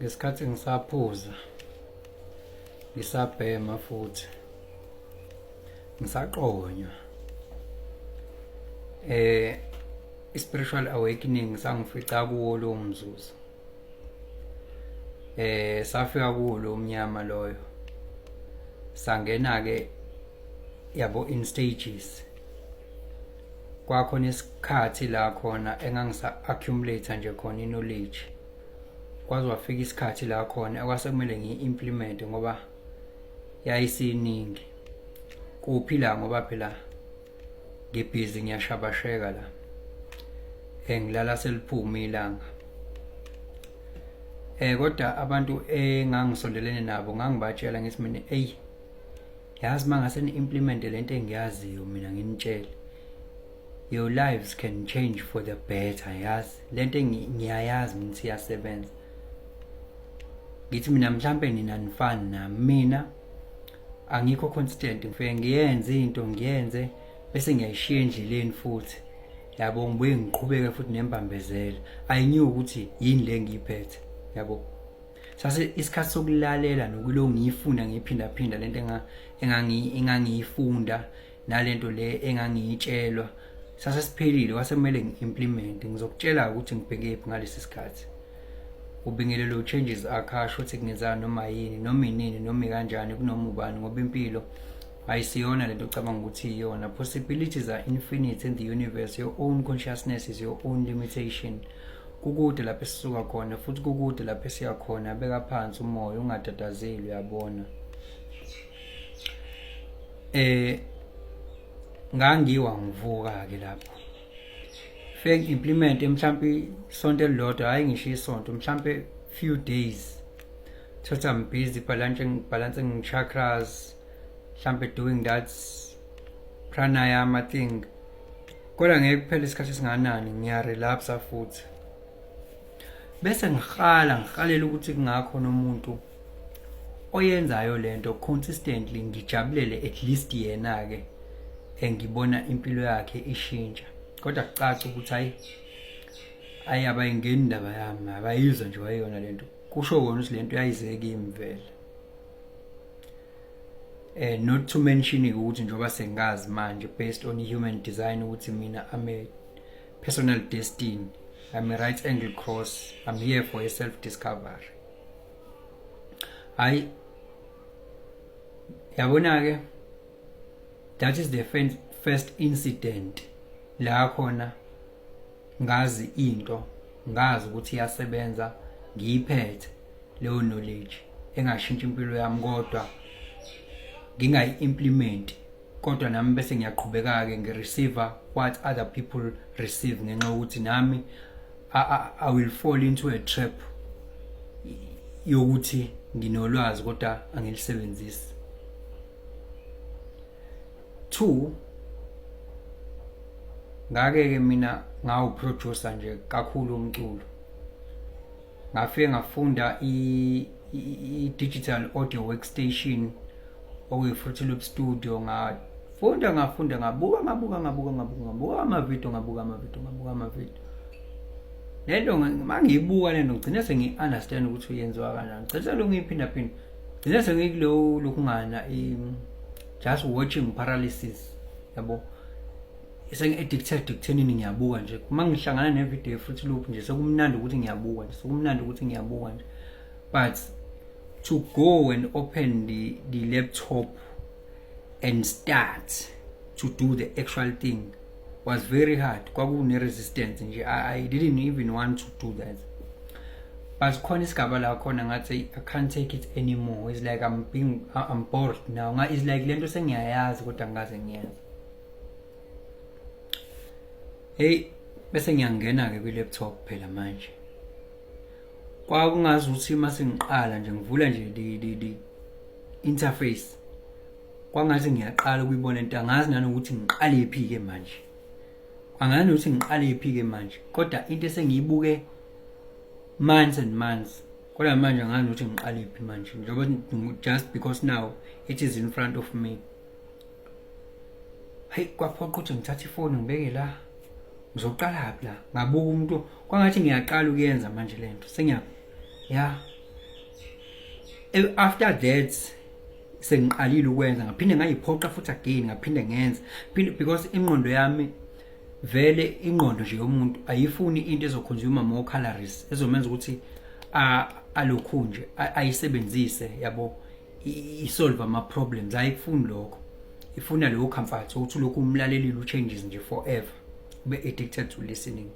ngesikhathi ngisaphuza ngisabhema futhi ngisaqonywa spiritual awakening sangifica kuwo lo mzuzu safika kuwo lo mnyama loyo sangena ke yabo in stages kwakhona isikhathi la khona engangisa accumulate nje khona knowledge kwaze wafika isikhathi la khona akwasekumele ngiimplement ngoba yayisiningi kuphila ngoba phela ngibhizi ngiyashabasheka la engilala seliphuma ilanga kodwa abantu engangisondelene nabo ngangibatshela ngithi mina yazi mangase ni implement lento engiyaziyo mina nginitshela your lives can change for the better yazi lento ngiyayazi mina siyasebenza ngithi mina mhlambe nina nifani nami mina angikho consistent ngifike ngiyenze into ngiyenze bese ngiyayishiya endleleni futhi yabo ngibuye ngiqhubeke futhi nembambezela ayinyuki ukuthi yini le ngiyiphethe yabo sase isikhathi sokulalela nokulo ngiyifunda ngiphinda phinda lento engangiyifunda nalento le engangiyitshelwa sase siphelile kwasemele ngiimplement ngizokutshela ukuthi ngibhekephi ngalesi sikhathi ubingelelo changes akhasho ukuthi kungenzana noma yini noma inini noma kanjani kunoma ubani ngoba impilo ayisiyona lento ucabanga ukuthi iyona. Possibilities are infinite in the universe. Your own consciousness is your own limitation. Kukude lapho esisuka khona futhi kukude lapho esiya khona. Beka phansi umoya ungatatazeli uyabona. Ngangiwa ngivuka ke lapho. Fake implement mhlambi sonto elilodwa hayi ngisho isonto mhlambe few days. Though I'm busy balancing chakras, mhlambe doing that pranayama thing. Kodwa ngeke kuphela isikhathi singanani ngiya relapse futhi. Bese ngihalela ukuthi kungakho nomuntu oyenzayo lento consistently ngijabulele at least yena ke engibona impilo yakhe ishintsha. Kodwa kucaca ukuthi hayi abayingeni indaba yami abayizwa nje wayona lento. Kusho wona ukuthi lento yayizeke imvela. Not to mention ukuthi njoba sengazi manje based on human design ukuthi mina I'm a personal destiny. I'm a right angle cross. I'm here for a self discovery. Yabona ke that is the first incident la khona ngazi into ngazi ukuthi iyasebenza ngiyiphethe leyo knowledge engashintsha impilo yami kodwa ngingayi-implement kodwa nami bese ngiyaqhubeka ke ngireceive what other people receive ngenxa ukuthi nami I will fall into a trap yokuthi nginolwazi kodwa angilisebenzisi. 2 ngake mina ngawuproducer nje kakhulu umculo. Ngafike ngafunda i-digital audio workstation okuyi-Fruity Loop Studio ngafunda ngabuka amavidiyo lento mangiyibuka lento ngigcina sengi-understand ukuthi uyenziwa kanjani. Gcina lo ngiyiphinda gcina sengikulo lokungana just watching paralysis yabo. Sengi-addicted ekuthenini ngiyabuka nje mangihlangana nevideo ye-Fruity Loop nje sekumnandi ukuthi ngiyabuka nje but to go and open the laptop and start to do the actual thing was very hard. Kwakune resistance nje. I didn't even want to do that. But khona isigaba la khona ngathi I can't take it anymore. It's like I'm bored now. It's like lento sengiyayazi kodwa ngaze ngiyenza. Bese ngiyangena ke kwi-laptop phela manje. Kwakungazi ukuthi mase ngiqala nje ngivula nje the interface. Kwangathi ngiyaqala ukuyibona into angazi nanokuthi ngiqale phi ke manje. Angani ukuthi ngiqale phi ke manje. Kodwa into esengiyibuke months and months. Kodwa manje angani ukuthi ngiqale phi manje. Njengoba just because now it is in front of me. Kwaphoqa ukuthi ngithathe ifoni ngibeke la. Ngizoqala lapha la ngabuka umuntu kwangathi ngiyaqala ukuyenza manje lento After that sengiqalile ukwenza ngaphinde ngayiphoqa futhi again ngaphinde ngenza because ingqondo yami vele ingqondo nje yomuntu ayifuni into ezoconsume more calories ezomenza ukuthi alokhu nje ayisebenzise yabo isolve ama problems ayifuni lokho ifuna leyo comfort ukuthi lokhu umlalelile uchanges nje forever ube addicted to listening.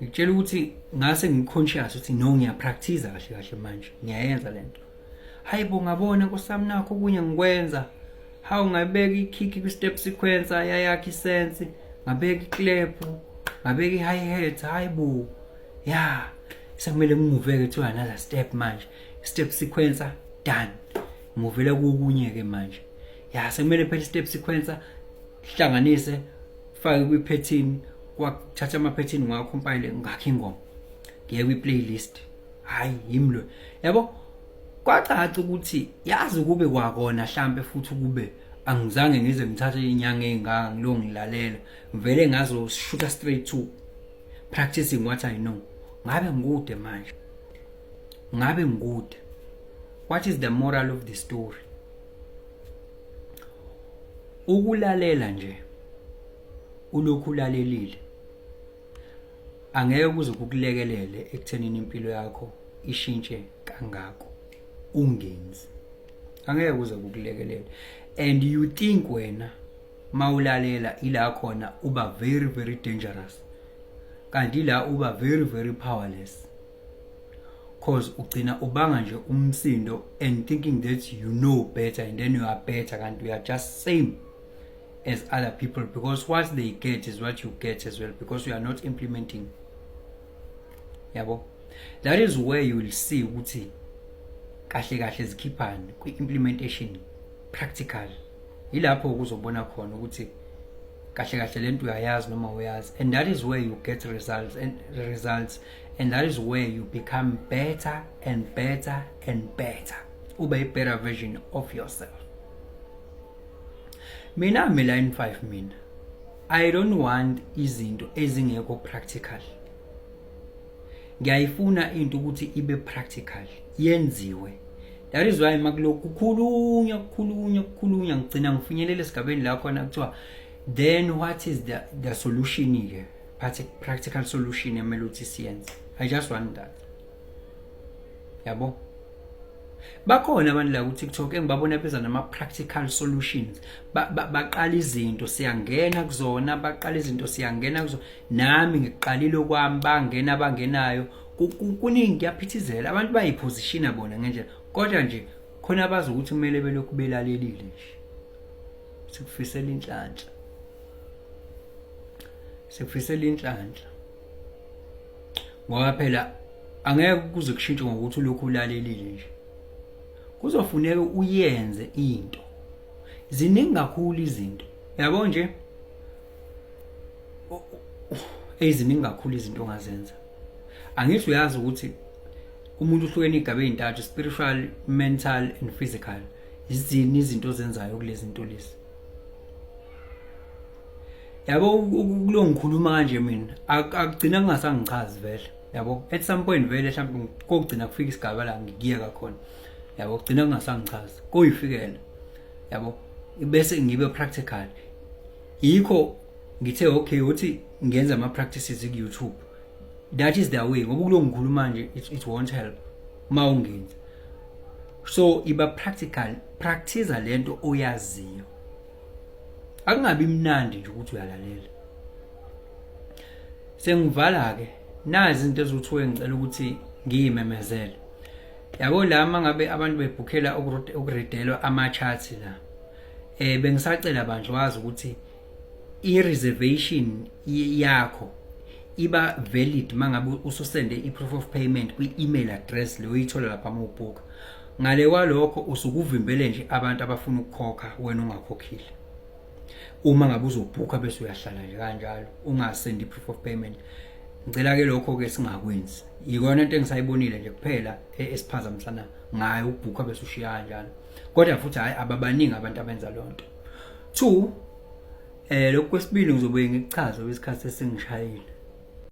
Ngitshela ukuthi ngase ngiconscious ukuthi no ngiyapractice kahle manje ngiyayenza lento. Hayibo ngabona nkosami nakho kunye ngikwenza. How ngabeka ikick ku step sequencer yakhe isense, ngabeka iclap, ngabeka i-hi-hat, hayibo. Yeah, sekumele ngimuveke to another step manje. Step sequencer done. Ngivela kokunye ke manje. Yeah, sekumele phela step sequencer hlanganise fake kwi pattern kwathatha ama pattern ngacompile ngakhe ingoma. Ngiye kwi playlist. Hayi yimlo. Yabo kwacaca ukuthi yazi kube kwakona mhlambe futhi kube angizange ngize ngithathe inyanga engaka ngilo ngilalela ngivele ngazo shoot straight to practicing what I know. Ngabe ngikude manje. Ngabe ngikude. What is the moral of the story? Ukulalela nje ulokhu ulalelile angeke kuze kukulekelele ekuthenini impilo yakho ishintshe kangako ungenzi angeke kuze kukulekelele and you think wena mawulalela ila khona uba very dangerous kanti la uba very powerless cause ugcina ubanga nje umsindo and thinking that you know better and then you are better kanti you are just same as other people because what they get is what you get as well because you are not implementing. Yabo, that is where you will see ukuthi kahle zikhiphani kwi-implementation practical ilapho ukuzobona khona ukuthi kahle lento uyayazi noma uyazi and that is where you get results and that is where you become better ube a better version of yourself. Mina line 5 mina I don't want izinto ezingekho practical. Ngiyayifuna into ukuthi ibe practical yenziwe. That is why makuloku kukhulunya ngicina ngifinyelela esigabeni la khona kuthiwa then what is the solution here? Practical solution emele ukuthi siyenze. I just want that. Yabo. Bakhona abantu la ku TikTok engibabona beza nama practical solutions. Baqala izinto siyangena kuzona, baqala izinto siyangena kuzona. Nami ngiqalile kwami bangena abangenayo. Kuningi kuyaphithizela abantu bayiposition bona ngendlela. Kodwa nje khona abazi ukuthi kumele belokhu belalelile nje. Sikufisela inhlanhla. Sikufisela inhlanhla. Ngoba phela angeke kuze kushintshe ngokuthi ulokhu ulalelile nje. Kuzofuneka uyenze into. Ziningi kakhulu izinto. Yabo nje eziningi kakhulu izinto ongazenza. Angithi uyazi ukuthi umuntu uhlukene igaba ezintathu spiritual, mental and physical. Izini izinto ozenzayo kulezi zinto lezi. Yabo kulo ngikhuluma kanje mina akugcina ngingasangichazi vele. Yabo at some point vele mhlawumbe kokugcina kufika isigaba la ngikiyeka khona. Yabo kugcina kungasangichazi koyifikela yabo bese ngibe practical yikho ngithe okay uthi ngenza ama practices ku YouTube. That is the way ngoba kulo ngikhuluma manje it won't help mawungenza. So iba practical, practice lento oyaziyo. Akungabi mnandi nje ukuthi uyalalela. Sengivala ke nazi izinto ezuthiwe ngicela ukuthi ngiyimemezele. Yabo lama ngabe abantu bebhukhela ukuredelwa ama charts la. Bengisacela bandla wazi ukuthi i-reservation yakho iba valid mangabe ususende i-proof of payment kwi-email address le uyithola lapha mawubhuka. Ngale kwalokho usukuvimbele nje abantu abafuna ukukhokha wena ungakhokhile. Uma ngabe uzobhuka bese uyahlala nje kanjalo ungasendi i-proof of payment. Ngicela ke lokho ke singakwenzi. Yikona into engisayibonile nje kuphela esiphazamisana ngayo ukubhuka bese ushiya kanjalo. Kodwa futhi hayi ababaningi abantu abenza lonto. 2 lokho kwesibili ngizobe ngichaza wesikhathi esingishayile.